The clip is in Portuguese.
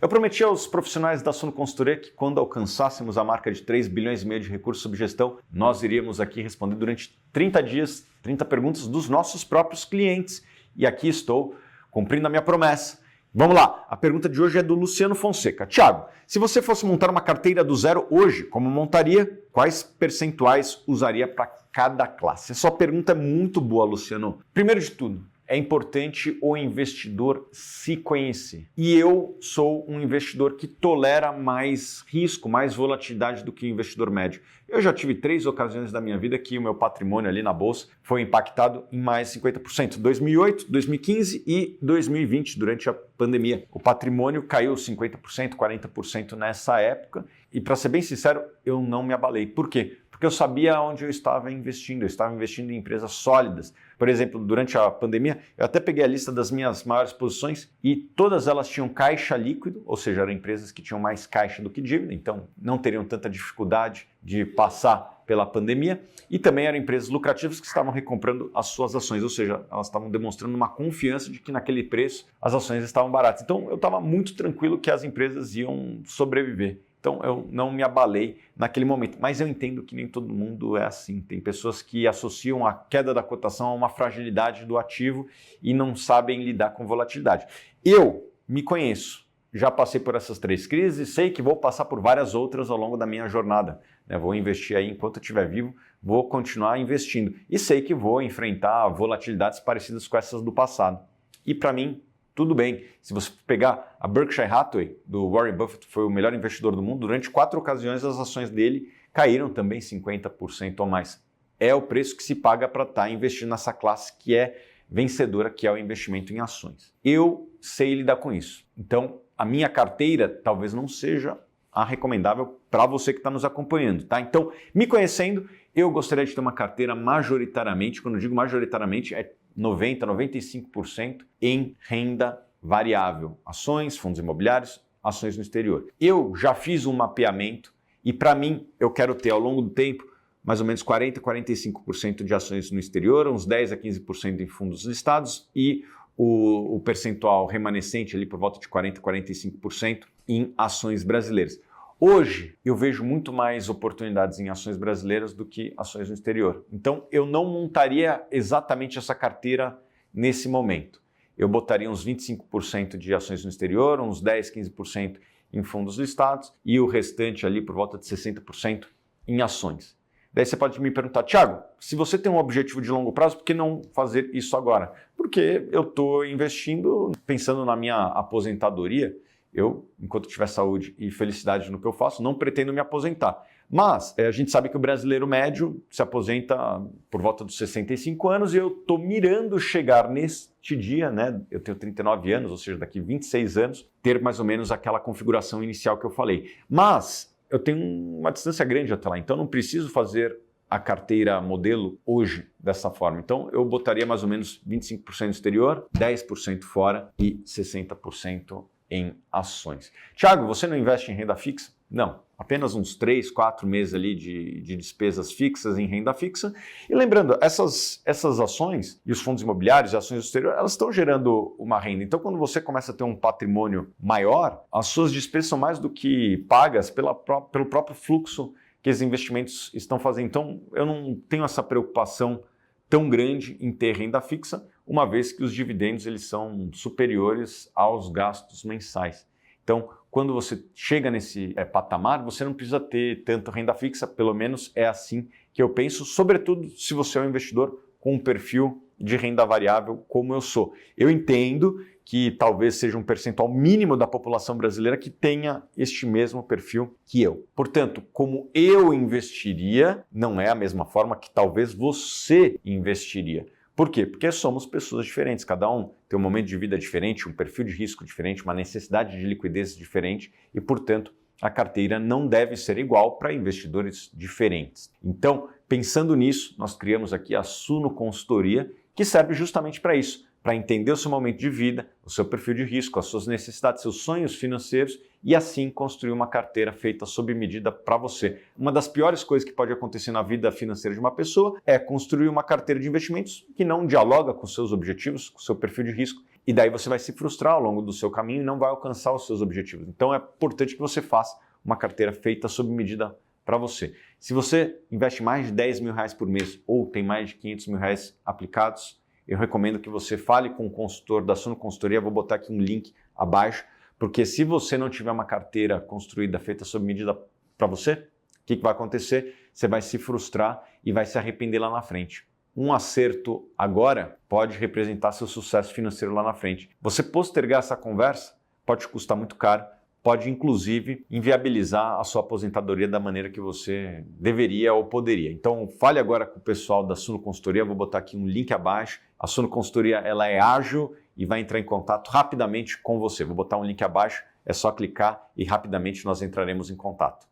Eu prometi aos profissionais da Suno Consultoria que quando alcançássemos a marca de 3 bilhões e meio de recursos sob gestão, nós iríamos aqui responder durante 30 dias, 30 perguntas dos nossos próprios clientes. E aqui estou cumprindo a minha promessa. Vamos lá, a pergunta de hoje é do Luciano Fonseca. Tiago, se você fosse montar uma carteira do zero hoje, como montaria? Quais percentuais usaria para cada classe? Essa pergunta é muito boa, Luciano. Primeiro de tudo, é importante o investidor se conhecer. E eu sou um investidor que tolera mais risco, mais volatilidade do que o investidor médio. Eu já tive 3 ocasiões da minha vida que o meu patrimônio ali na bolsa foi impactado em mais 50%. 2008, 2015 e 2020, durante a pandemia. O patrimônio caiu 50%, 40% nessa época. E para ser bem sincero, eu não me abalei. Por quê? Porque eu sabia onde eu estava investindo. Eu estava investindo em empresas sólidas. Por exemplo, durante a pandemia, eu até peguei a lista das minhas maiores posições e todas elas tinham caixa líquido, ou seja, eram empresas que tinham mais caixa do que dívida, então não teriam tanta dificuldade de passar pela pandemia. E também eram empresas lucrativas que estavam recomprando as suas ações, ou seja, elas estavam demonstrando uma confiança de que naquele preço as ações estavam baratas. Então eu estava muito tranquilo que as empresas iam sobreviver. Então eu não me abalei naquele momento, mas eu entendo que nem todo mundo é assim. Tem pessoas que associam a queda da cotação a uma fragilidade do ativo e não sabem lidar com volatilidade. Eu me conheço, já passei por essas 3 crises e sei que vou passar por várias outras ao longo da minha jornada. Vou investir aí enquanto eu estiver vivo, vou continuar investindo e sei que vou enfrentar volatilidades parecidas com essas do passado. E para mim, tudo bem, se você pegar a Berkshire Hathaway, do Warren Buffett, foi o melhor investidor do mundo, durante 4 ocasiões as ações dele caíram também 50% ou mais. É o preço que se paga para estar investindo nessa classe que é vencedora, que é o investimento em ações. Eu sei lidar com isso. Então, a minha carteira talvez não seja a recomendável para você que está nos acompanhando, tá? Então, me conhecendo, eu gostaria de ter uma carteira majoritariamente, quando eu digo majoritariamente, é 90%, 95% em renda variável, ações, fundos imobiliários, ações no exterior. Eu já fiz um mapeamento e para mim eu quero ter ao longo do tempo mais ou menos 40%, 45% de ações no exterior, uns 10% a 15% em fundos listados e o percentual remanescente ali por volta de 40%, 45% em ações brasileiras. Hoje, eu vejo muito mais oportunidades em ações brasileiras do que ações no exterior. Então, eu não montaria exatamente essa carteira nesse momento. Eu botaria uns 25% de ações no exterior, uns 10, 15% em fundos listados e o restante ali por volta de 60% em ações. Daí você pode me perguntar, Tiago, se você tem um objetivo de longo prazo, por que não fazer isso agora? Porque eu estou investindo pensando na minha aposentadoria. Eu, enquanto tiver saúde e felicidade no que eu faço, não pretendo me aposentar. Mas a gente sabe que o brasileiro médio se aposenta por volta dos 65 anos e eu estou mirando chegar neste dia, né? Eu tenho 39 anos, ou seja, daqui 26 anos, ter mais ou menos aquela configuração inicial que eu falei. Mas eu tenho uma distância grande até lá, então não preciso fazer a carteira modelo hoje dessa forma. Então eu botaria mais ou menos 25% exterior, 10% fora e 60% em ações. Tiago, você não investe em renda fixa? Não, apenas uns 3, 4 meses ali de despesas fixas em renda fixa. E lembrando, essas ações e os fundos imobiliários e ações do exterior, elas estão gerando uma renda. Então, quando você começa a ter um patrimônio maior, as suas despesas são mais do que pagas pelo próprio fluxo que esses investimentos estão fazendo. Então, eu não tenho essa preocupação tão grande em ter renda fixa, uma vez que os dividendos eles são superiores aos gastos mensais. Então, quando você chega nesse patamar, você não precisa ter tanto renda fixa, pelo menos é assim que eu penso, sobretudo se você é um investidor com um perfil de renda variável como eu sou. Eu entendo que talvez seja um percentual mínimo da população brasileira que tenha este mesmo perfil que eu. Portanto, como eu investiria, não é a mesma forma que talvez você investiria. Por quê? Porque somos pessoas diferentes, cada um tem um momento de vida diferente, um perfil de risco diferente, uma necessidade de liquidez diferente e, portanto, a carteira não deve ser igual para investidores diferentes. Então, pensando nisso, nós criamos aqui a Suno Consultoria, que serve justamente para isso, para entender o seu momento de vida, o seu perfil de risco, as suas necessidades, seus sonhos financeiros e assim construir uma carteira feita sob medida para você. Uma das piores coisas que pode acontecer na vida financeira de uma pessoa é construir uma carteira de investimentos que não dialoga com seus objetivos, com seu perfil de risco E daí você vai se frustrar ao longo do seu caminho e não vai alcançar os seus objetivos. Então é importante que você faça uma carteira feita sob medida para você. Se você investe mais de 10 mil reais por mês ou tem mais de 500 mil reais aplicados, eu recomendo que você fale com o consultor da Suno Consultoria. Vou botar aqui um link abaixo, porque se você não tiver uma carteira construída, feita sob medida para você, o que vai acontecer? Você vai se frustrar e vai se arrepender lá na frente. Um acerto agora pode representar seu sucesso financeiro lá na frente. Você postergar essa conversa pode te custar muito caro, pode inclusive inviabilizar a sua aposentadoria da maneira que você deveria ou poderia. Então fale agora com o pessoal da Suno Consultoria, vou botar aqui um link abaixo. A Suno Consultoria ela é ágil e vai entrar em contato rapidamente com você. Vou botar um link abaixo, é só clicar e rapidamente nós entraremos em contato.